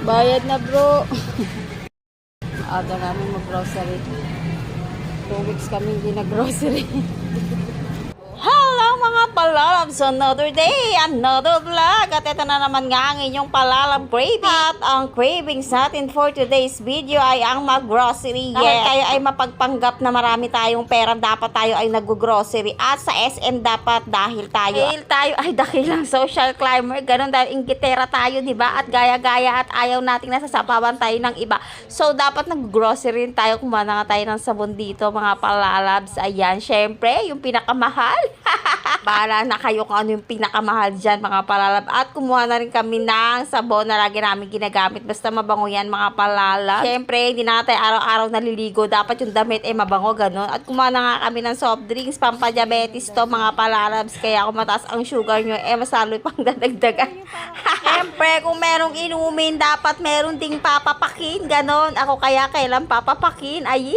Bayad na bro. Aga namin mag-grocery. 2 weeks kami hindi nag-grocery. Hello mga palalabs! Another day, another vlog. At ito na naman nga ang inyong palalab craving. At ang cravings natin for today's video ay ang mag-grocery. Dahil kayo ay mapagpanggap na marami tayong pera, dapat tayo ay nag-grocery. At sa SM dapat dahil tayo ay dakilang social climber. Ganon dahil inggitera tayo, diba? At gaya-gaya at ayaw nating nasasapawan tayo ng iba. So dapat nag-grocery tayo. Kumuha na nga tayo ng sabon dito mga palalabs. Ayan, syempre yung pinakamahal. Bahala na kayo kung ano yung pinakamahal dyan mga palalab. At kumuha na rin kami ng sabon na lagi namin ginagamit. Basta mabango yan mga palalab. Siyempre, hindi na tayo araw-araw naliligo. Dapat yung damit ay mabango, ganun. At kumuha na nga kami ng soft drinks. Pampadiabetes to mga palalabs. Kaya kung mataas ang sugar nyo, masalo pang dadagdagan. Siyempre, kung merong inumin, dapat meron ding papapakin. Ganon. Ako kaya kailan papapakin? Ay!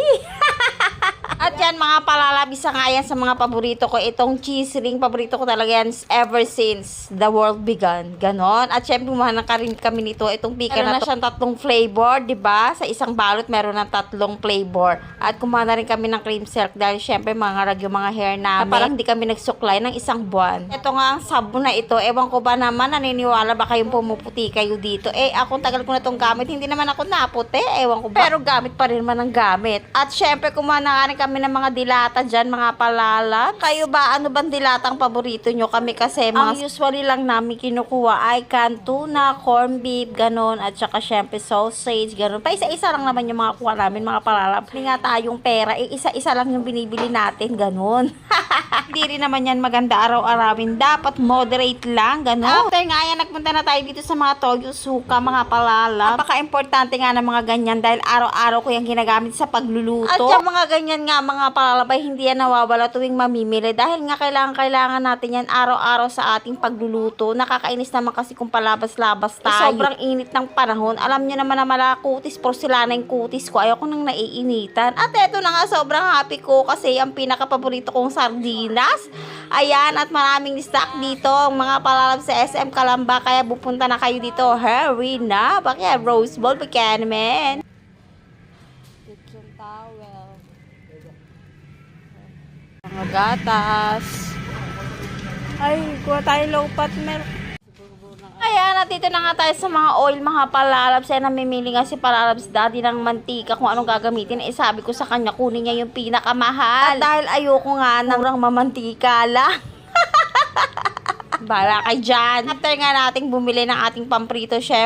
At yan mga palalab, isa nga yan sa mga paborito ko. Itong cheese ring, paborito ko talaga yan ever since the world began. Ganon. At syempre, bumahan ka rin kami nito. Itong pika na siyang 3 flavor, diba? Sa isang balot, meron ng 3 flavor. At kumuha na rin kami ng cream silk dahil syempre, mga rag yung mga hair namin. Parang hindi kami nagsuklay ng isang buwan. Ito nga ang sabon na ito. Ewan ko ba naman, naniniwala ba kayong pumuputi kayo dito? Ako tagal ko na itong gamit. Hindi naman ako naputi. Ewan ko ba. Pero gamit pa rin naman ang gamit. At syempre, kumuha na rin kami ng mga dilata dyan, mga palalab. Kayo ba, ano bang dilatang paborito nyo? Kami kasi, ang usually lang namin kinukuha ay canned tuna, corned beef, ganon, at saka syempre sausage, ganon. Pa isa-isa lang naman yung mga kuha namin, mga palalab. Hindi nga tayong pera, isa-isa lang yung binibili natin, ganon. Hindi rin naman yan maganda araw-arawin. Dapat moderate lang, ganon. After nga yan, nagpunta na tayo dito sa mga toyo suka, mga palalab. Napaka-importante nga ng mga ganyan dahil araw-araw ko yung ginagamit sa pagluluto. At yung mga ganyan nga, mga palalabay, hindi yan nawawala tuwing mamimili dahil nga kailangan natin yan araw-araw sa ating pagluluto. Nakakainis naman kasi kung palabas-labas tayo. Sobrang init ng panahon. Alam nyo naman na malakutis, porcelana yung kutis ko. Ayoko nang naiinitan. At eto na nga, sobrang happy ko kasi ang pinaka-paborito kong sardinas. Ayan, at maraming stock dito ang mga palalab sa SM Calamba. Kaya pupunta na kayo dito. Hurry na! Bakit Rose Bowl, baka naman. Kitchen towel. Mga gatas. Ay, kuha tayo low-fat milk. Ayan, at dito na nga tayo sa mga oil, mga palalabs. Ay, namimili nga si palalabs daddy ng mantika kung anong gagamitin. Sabi ko sa kanya, kunin niya yung pinakamahal. At dahil ayoko nga ng murang mamantika lang. Bala kay dyan. After nga nating bumili ng ating pamprito, chef,